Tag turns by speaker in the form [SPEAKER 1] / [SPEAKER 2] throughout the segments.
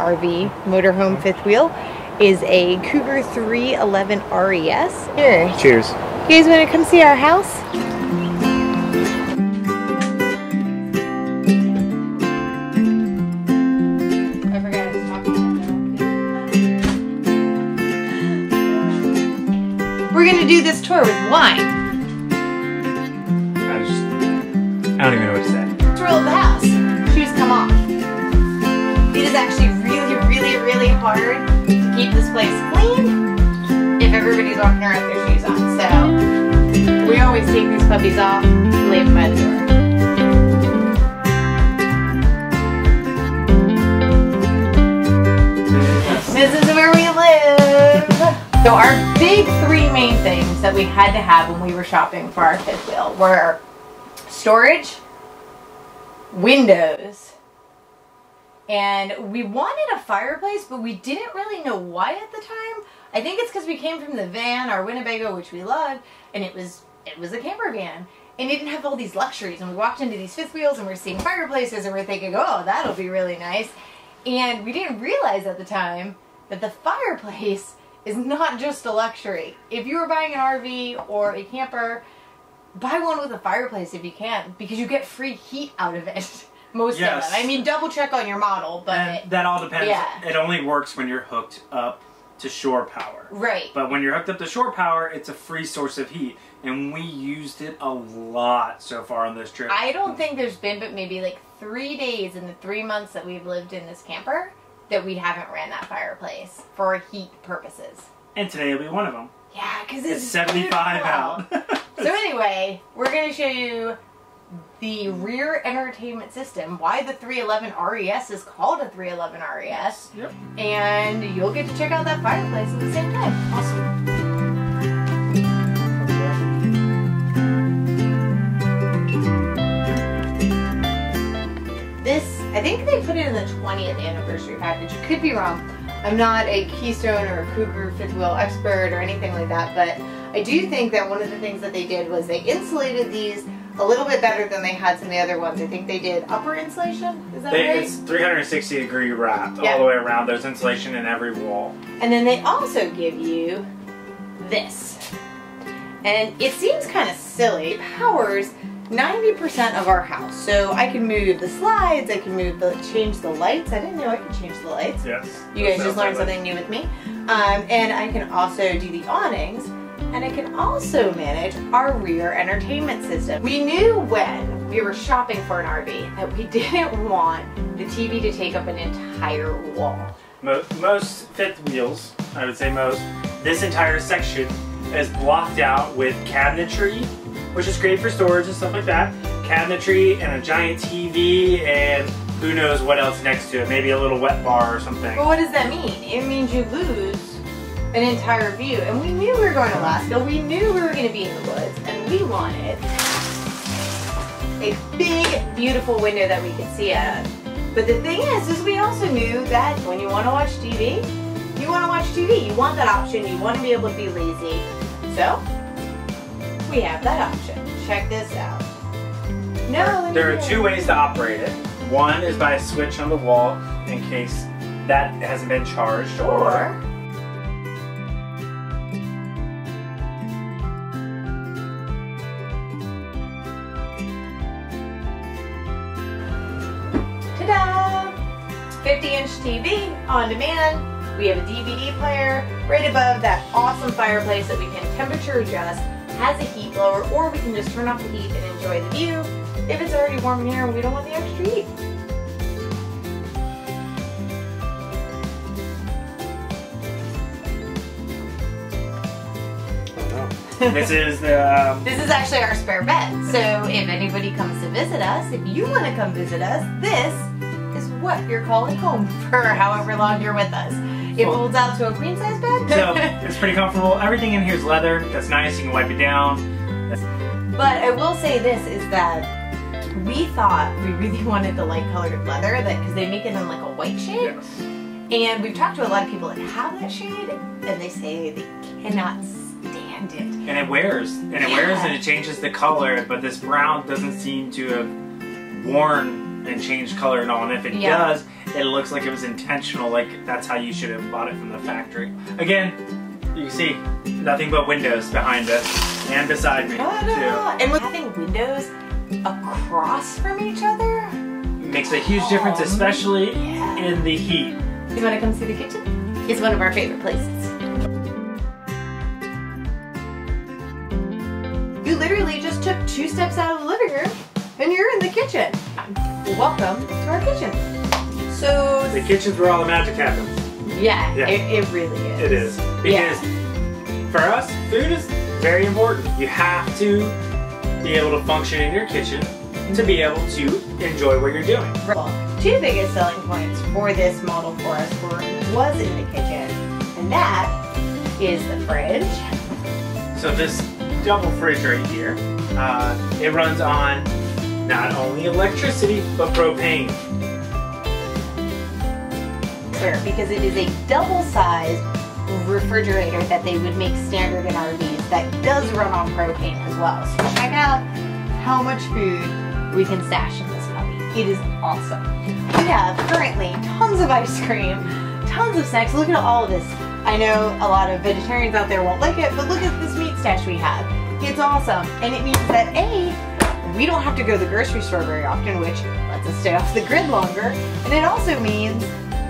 [SPEAKER 1] RV motorhome fifth wheel is a Cougar 311 RES. Here.
[SPEAKER 2] Cheers.
[SPEAKER 1] You guys want to come see our house? I forgot to talk about that. We're going to do this tour with wine.
[SPEAKER 2] I don't even know what to say.
[SPEAKER 1] Tour of the house. Shoes come off. It is actually really hard to keep this place clean if everybody's walking around with their shoes on. So we always take these puppies off and leave them by the door. This is where we live. So our big three main things that we had to have when we were shopping for our fifth wheel were storage, windows, and we wanted a fireplace, but we didn't really know why at the time. I think it's because we came from the van, our Winnebago, which we loved, and it was a camper van, and it didn't have all these luxuries. And we walked into these fifth wheels, and we're seeing fireplaces, and we're thinking, oh, that'll be really nice. And we didn't realize at the time that the fireplace is not just a luxury. If you were buying an RV or a camper, buy one with a fireplace if you can, because you get free heat out of it. Most of them. I mean, double check on your model, but...
[SPEAKER 2] And that all depends.
[SPEAKER 1] Yeah.
[SPEAKER 2] It only works when you're hooked up to shore power.
[SPEAKER 1] Right.
[SPEAKER 2] But when you're hooked up to shore power, it's a free source of heat. And we used it a lot so far on this trip.
[SPEAKER 1] I don't think there's been but maybe like 3 days in the 3 months that we've lived in this camper that we haven't ran that fireplace for heat purposes.
[SPEAKER 2] And today will be one of them.
[SPEAKER 1] Yeah, because it's
[SPEAKER 2] 75 out.
[SPEAKER 1] So anyway, we're going to show you the rear entertainment system, why the 311 RES is called a 311 RES,
[SPEAKER 2] Yep.
[SPEAKER 1] And you'll get to check out that fireplace at the same time. Awesome. This, I think they put it in the 20th anniversary package. Could be wrong. I'm not a Keystone or Cougar Fifth Wheel expert or anything like that, but I do think that one of the things that they did was they insulated these a little bit better than they had some of the other ones. I think they did upper insulation. Is that right?
[SPEAKER 2] It's 360 degree wrapped all the way around. There's insulation in every wall.
[SPEAKER 1] And then they also give you this. And it seems kind of silly. It powers 90% of our house. So I can move the slides, I can change the lights. I didn't know I could change the lights.
[SPEAKER 2] Yes.
[SPEAKER 1] You guys just learned something new with me. And I can also do the awnings. And I can also manage our rear entertainment system. We knew when we were shopping for an RV that we didn't want the TV to take up an entire wall.
[SPEAKER 2] Most fifth wheels, I would say most, this entire section is blocked out with cabinetry, which is great for storage and stuff like that. Cabinetry and a giant TV and who knows what else next to it. Maybe a little wet bar or something.
[SPEAKER 1] But what does that mean? It means you lose an entire view. And we knew we were going to Alaska. We knew we were going to be in the woods. And we wanted a big, beautiful window that we could see out of. But the thing is we also knew that when you want to watch TV, you want to watch TV. You want that option. You want to be able to be lazy. So, we have that option. Check this out.
[SPEAKER 2] There are two ways to operate it. One is by a switch on the wall in case that hasn't been charged, or
[SPEAKER 1] ta-da! 50-inch TV on demand. We have a DVD player right above that awesome fireplace that we can temperature adjust, has a heat blower, or we can just turn off the heat and enjoy the view if it's already warm in here and we don't want the extra heat.
[SPEAKER 2] this is
[SPEAKER 1] This is actually our spare bed. So if anybody comes to visit us, if you want to come visit us, this is what you're calling home for however long you're with us. It folds out to a queen size bed.
[SPEAKER 2] So it's pretty comfortable. Everything in here is leather. That's nice. You can wipe it down.
[SPEAKER 1] But I will say this is that we thought we really wanted the light colored leather because they make it in like a white shade.
[SPEAKER 2] Yes.
[SPEAKER 1] And we've talked to a lot of people that have that shade and they say they cannot stand it.
[SPEAKER 2] And it wears. And it wears and it changes the color, but this brown doesn't seem to have worn and changed color and all. And if it does, it looks like it was intentional, like that's how you should have bought it from the factory. Again, you can see nothing but windows behind us and beside me too.
[SPEAKER 1] And with having windows across from each other
[SPEAKER 2] makes a huge difference, especially in the heat.
[SPEAKER 1] You want to come see the kitchen? It's one of our favorite places. You literally just took 2 steps out of the living room and you're in the kitchen. Welcome to our kitchen. So
[SPEAKER 2] the kitchen's where all the magic happens.
[SPEAKER 1] Yeah. It really is.
[SPEAKER 2] It is. Because for us, food is very important. You have to be able to function in your kitchen to be able to enjoy what you're doing.
[SPEAKER 1] Well, 2 biggest selling points for this model for us was in the kitchen, and that is the fridge.
[SPEAKER 2] So this double fridge right here, it runs on not only electricity, but propane.
[SPEAKER 1] Because it is a double-sized refrigerator that they would make standard in RVs that does run on propane as well. So check out how much food we can stash in this puppy. It is awesome. We have currently tons of ice cream, tons of snacks. Look at all of this. I know a lot of vegetarians out there won't like it, but look at this meat stash we have. It's awesome. And it means that we don't have to go to the grocery store very often, which lets us stay off the grid longer. And it also means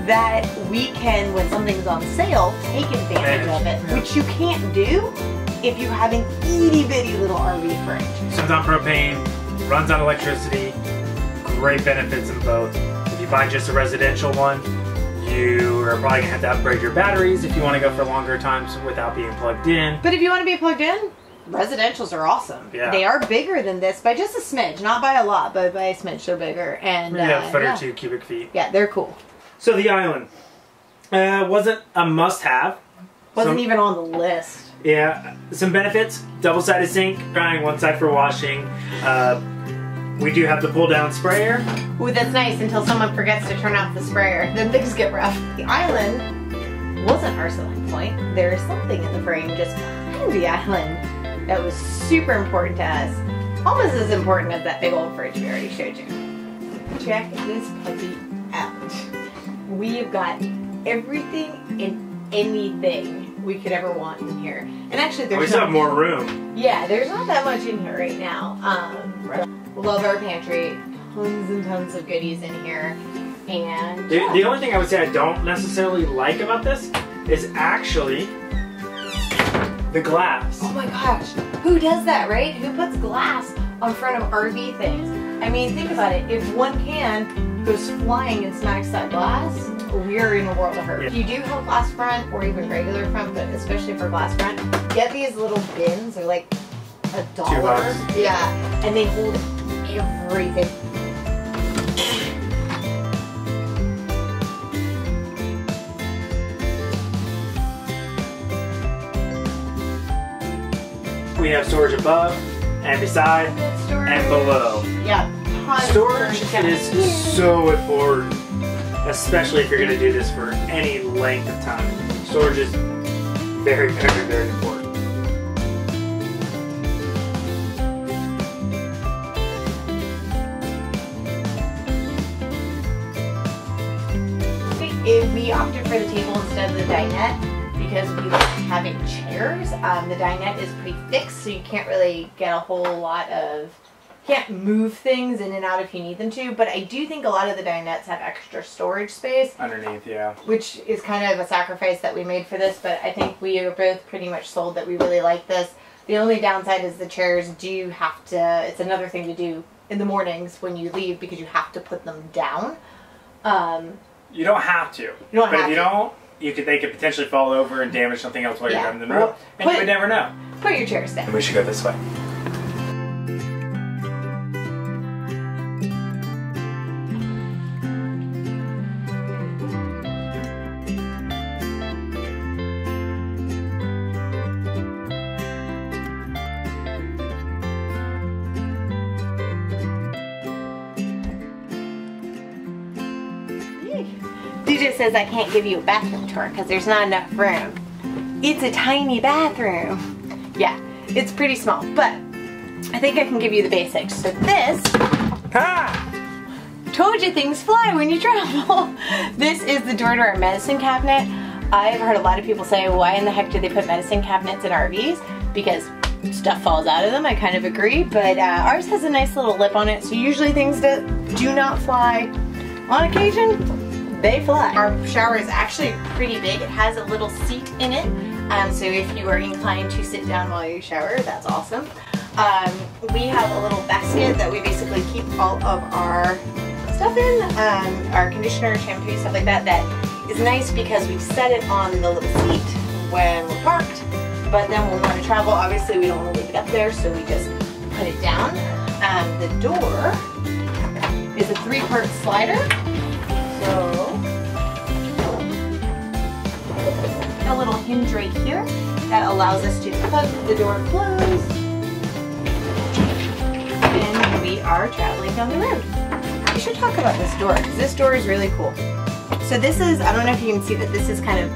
[SPEAKER 1] that we can, when something's on sale, take advantage of it, which you can't do if you have an itty bitty little RV fridge.
[SPEAKER 2] Runs on propane, runs on electricity, great benefits in both. If you buy just a residential one, you are probably gonna have to upgrade your batteries if you want to go for longer times without being plugged in.
[SPEAKER 1] But if you want to be plugged in, residentials are awesome.
[SPEAKER 2] Yeah.
[SPEAKER 1] They are bigger than this by just a smidge, not by a lot, but by a smidge they're bigger. And
[SPEAKER 2] a foot or 2 cubic feet.
[SPEAKER 1] Yeah, they're cool.
[SPEAKER 2] So the island wasn't a must-have.
[SPEAKER 1] Wasn't even on the list.
[SPEAKER 2] Yeah, some benefits: double-sided sink, drying one side for washing. We do have the pull-down sprayer.
[SPEAKER 1] Ooh, that's nice until someone forgets to turn off the sprayer. Then things get rough. The island wasn't our selling point. There's something in the frame just behind the island that was super important to us. Almost as important as that big old fridge we already showed you. Check this puppy out. We've got everything and anything we could ever want in here. And actually there's
[SPEAKER 2] we still have more room.
[SPEAKER 1] Yeah, there's not that much in here right now. Love our pantry. Tons and tons of goodies in here. And
[SPEAKER 2] the only thing I would say I don't necessarily like about this is actually the glass.
[SPEAKER 1] Oh my gosh, who does that, right? Who puts glass on front of RV things? I mean, think about it. If one can goes flying and smacks that glass, we're in a world of hurt. Yeah. If you do have glass front or even regular front, but especially for glass front, get these little bins. They're like $1.
[SPEAKER 2] $2.
[SPEAKER 1] Yeah, and they hold everything.
[SPEAKER 2] We have storage above and beside and below.
[SPEAKER 1] Yeah.
[SPEAKER 2] Storage is so important, especially if you're going to do this for any length of time. Storage is very, very, very important.
[SPEAKER 1] We opted for the table instead of the dinette because we like having chairs. The dinette is pretty fixed, so you can't really get a whole lot of, can't move things in and out if you need them to, but I do think a lot of the dinettes have extra storage space.
[SPEAKER 2] Underneath, yeah.
[SPEAKER 1] Which is kind of a sacrifice that we made for this, but I think we are both pretty much sold that we really like this. The only downside is the chairs do have to, it's another thing to do in the mornings when you leave because you have to put them down.
[SPEAKER 2] You don't have to. But if you don't, they could potentially fall over and damage something else while you're driving them around. And you would never know.
[SPEAKER 1] Put your chairs down.
[SPEAKER 2] And we should go this way.
[SPEAKER 1] DJ says I can't give you a bathroom tour because there's not enough room. It's a tiny bathroom. Yeah, it's pretty small, but I think I can give you the basics. So this Told you things fly when you travel. This is the door to our medicine cabinet. I've heard a lot of people say, why in the heck do they put medicine cabinets in RVs? Because stuff falls out of them. I kind of agree, but ours has a nice little lip on it, so usually things that do not fly, on occasion, they fly. Our shower is actually pretty big. It has a little seat in it, so if you are inclined to sit down while you shower, that's awesome. We have a little basket that we basically keep all of our stuff in, our conditioner, shampoo, stuff like that. That is nice because we've set it on the little seat when we're parked, but then when we want to travel, obviously we don't want to leave it up there, so we just put it down. The door is a 3-part slider, so a little hinge right here that allows us to put the door closed, and we are traveling down the road. We should talk about this door, because this door is really cool. So this is, I don't know if you can see that this is kind of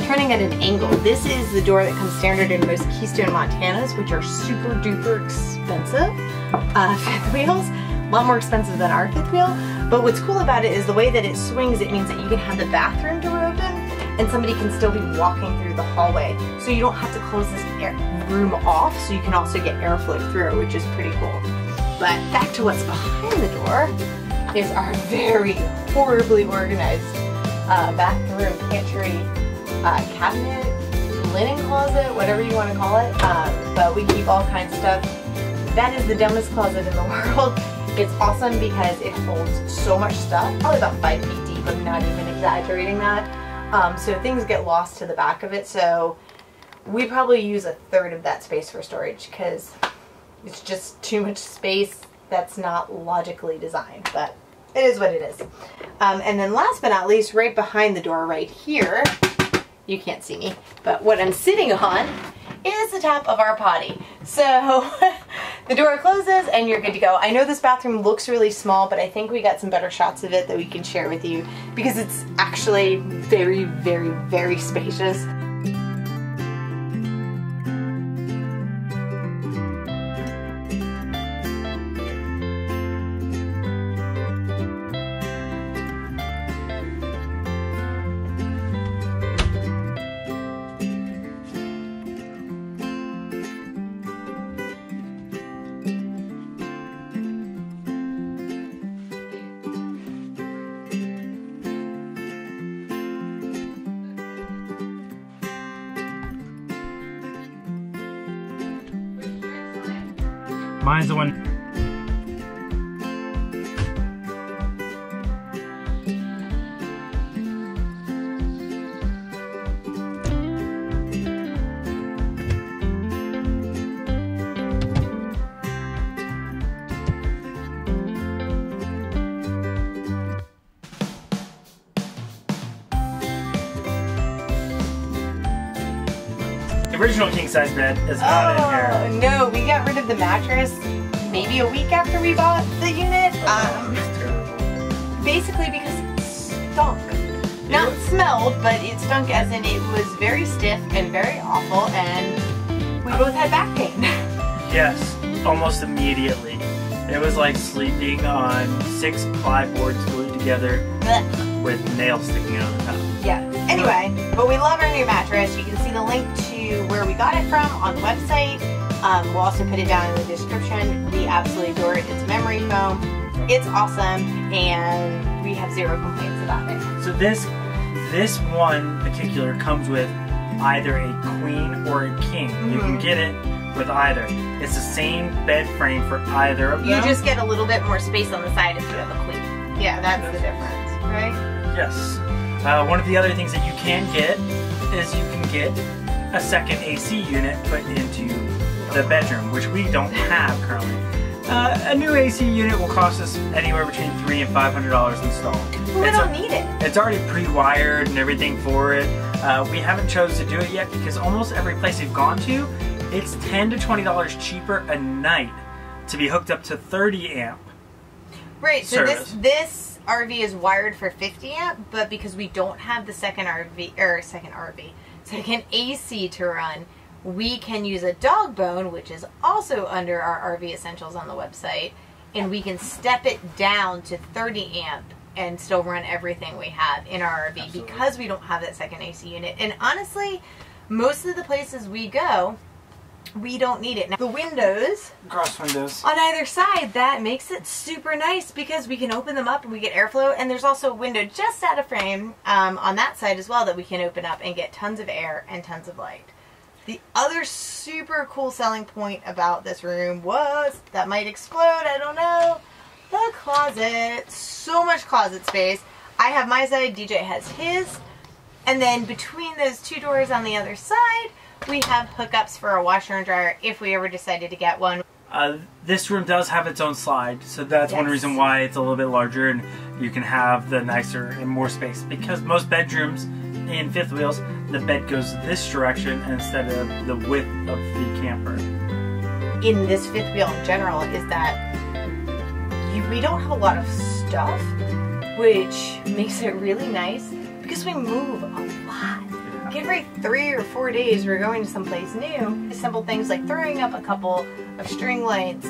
[SPEAKER 1] turning at an angle. This is the door that comes standard in most Keystone Montanas, which are super duper expensive fifth wheels. A lot more expensive than our fifth wheel. But what's cool about it is the way that it swings, it means that you can have the bathroom door open and somebody can still be walking through the hallway. So you don't have to close this room off, so you can also get airflow through, which is pretty cool. But back to what's behind the door is our very horribly organized bathroom, pantry, cabinet, linen closet, whatever you want to call it. But we keep all kinds of stuff. That is the dumbest closet in the world. It's awesome because it holds so much stuff, probably about 5 feet deep. I'm not even exaggerating that. So things get lost to the back of it. So we probably use 1/3 of that space for storage because it's just too much space that's not logically designed. But it is what it is. And then last but not least, right behind the door right here, you can't see me, but what I'm sitting on is the top of our potty. So the door closes and you're good to go. I know this bathroom looks really small, but I think we got some better shots of it that we can share with you because it's actually very, very, very spacious.
[SPEAKER 2] Mine's the one. The original king-size bed is not in here.
[SPEAKER 1] No, we got rid of the mattress maybe a week after we bought the unit. Basically because it stunk. Not smelled, but it stunk as in it was very stiff and very awful, and we both had back pain.
[SPEAKER 2] Yes, almost immediately. It was like sleeping on 6 ply boards glued together with nails sticking out of the top.
[SPEAKER 1] Yeah. Anyway, but we love our new mattress. You can see the link to where we got it from on the website. We'll also put it down in the description. We absolutely adore it. It's memory foam. It's awesome, and we have 0 complaints about it.
[SPEAKER 2] So this one particular comes with either a queen or a king. You can get it with either. It's the same bed frame for either of them.
[SPEAKER 1] You just get a little bit more space on the side if you have a queen. Yeah, that's the difference, right?
[SPEAKER 2] Yes. One of the other things that you can get is you can get a second AC unit put into the bedroom, which we don't have currently. A new AC unit will cost us anywhere between $300 and $500 installed.
[SPEAKER 1] We don't need it.
[SPEAKER 2] It's already pre-wired and everything for it. We haven't chose to do it yet because almost every place we've gone to, it's $10 to $20 cheaper a night to be hooked up to 30 amp.
[SPEAKER 1] Right, so
[SPEAKER 2] service.
[SPEAKER 1] this RV is wired for 50 amp, but because we don't have the second AC to run, we can use a dog bone, which is also under our RV Essentials on the website, and we can step it down to 30 amp and still run everything we have in our RV. Absolutely. Because we don't have that second AC unit. And honestly, most of the places we go, we don't need it. Now, the windows,
[SPEAKER 2] cross windows
[SPEAKER 1] on either side, that makes it super nice because we can open them up and we get airflow. And there's also a window just out of frame on that side as well that we can open up and get tons of air and tons of light. The other super cool selling point about this room was, that might explode, I don't know, the closet. So much closet space. I have my side, DJ has his, and then between those two doors on the other side, we have hookups for a washer and dryer if we ever decided to get one.
[SPEAKER 2] This room does have its own slide, so that's one reason why it's a little bit larger and you can have the nicer and more space. Because most bedrooms in fifth wheels, the bed goes this direction instead of the width of the camper.
[SPEAKER 1] In this fifth wheel in general is that we don't have a lot of stuff, which makes it really nice because we move a lot. Every 3 or 4 days we're going to someplace new. Simple things like throwing up a couple of string lights,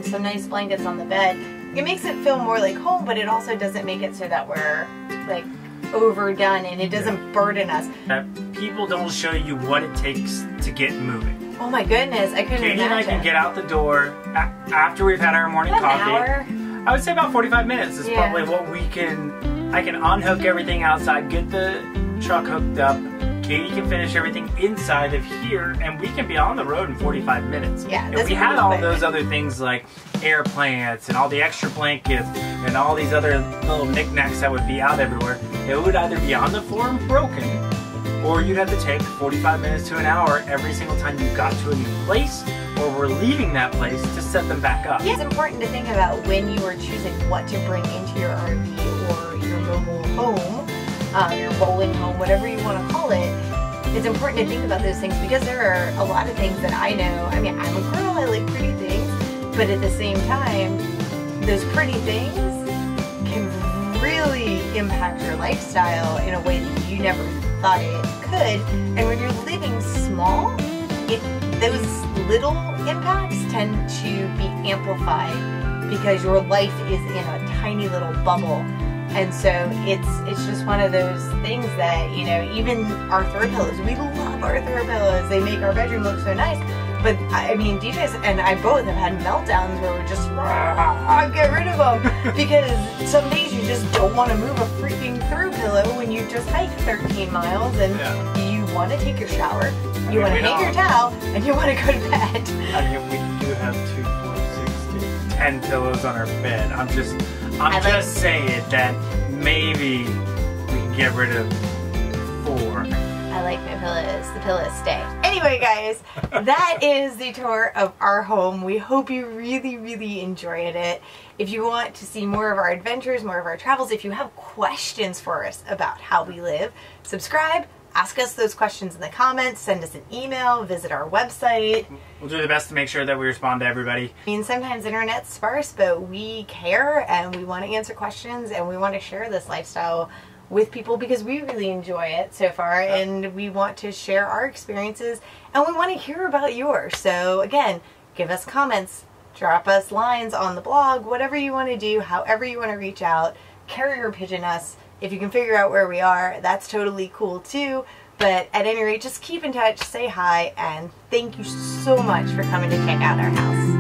[SPEAKER 1] some nice blankets on the bed. It makes it feel more like home, but it also doesn't make it so that we're like overdone and it doesn't burden us.
[SPEAKER 2] People don't show you what it takes to get moving.
[SPEAKER 1] Oh my goodness, I couldn't imagine.
[SPEAKER 2] Katie and I can get out the door after we've had our morning coffee.
[SPEAKER 1] An hour?
[SPEAKER 2] I would say about 45 minutes is probably what we can. I can unhook everything outside, get the truck hooked up. Katie can finish everything inside of here, and we can be on the road in 45 minutes.
[SPEAKER 1] Yeah,
[SPEAKER 2] if we had all those other things like air plants and all the extra blankets and all these other little knickknacks that would be out everywhere, it would either be on the floor and broken, or you'd have to take 45 minutes to an hour every single time you got to a new place, or we're leaving that place to set them back up.
[SPEAKER 1] Yeah, it's important to think about when you are choosing what to bring into your RV or your mobile home, your bowling home, whatever you want to call it. It's important to think about those things because there are a lot of things that I know. I mean, I'm a girl, I like pretty things, but at the same time, those pretty things can really impact your lifestyle in a way that you never thought it could. And when you're living small, those little impacts tend to be amplified because your life is in a tiny little bubble. And so it's just one of those things that, you know, even our throw pillows, we love our throw pillows. They make our bedroom look so nice. But I mean, DJ's and I both have had meltdowns where we're just get rid of them because some days you just don't want to move a freaking throw pillow when you just hiked 13 miles and you want to take your shower, you want to hang your towel, and you want to go to bed.
[SPEAKER 2] I mean, we do have 2, 4, 6, 10 pillows on our bed. I'm just saying that maybe we can get rid of 4.
[SPEAKER 1] I like my pillows. The pillows stay. Anyway, guys, that is the tour of our home. We hope you really, really enjoyed it. If you want to see more of our adventures, more of our travels, if you have questions for us about how we live, subscribe. Ask us those questions in the comments, send us an email, visit our website.
[SPEAKER 2] We'll do the best to make sure that we respond to everybody.
[SPEAKER 1] I mean, sometimes internet's sparse, but we care and we want to answer questions and we want to share this lifestyle with people because we really enjoy it so far and we want to share our experiences and we want to hear about yours. So again, give us comments, drop us lines on the blog, whatever you want to do, however you want to reach out, carrier pigeon us. If you can figure out where we are, that's totally cool too. But at any rate, just keep in touch, say hi, and thank you so much for coming to check out our house.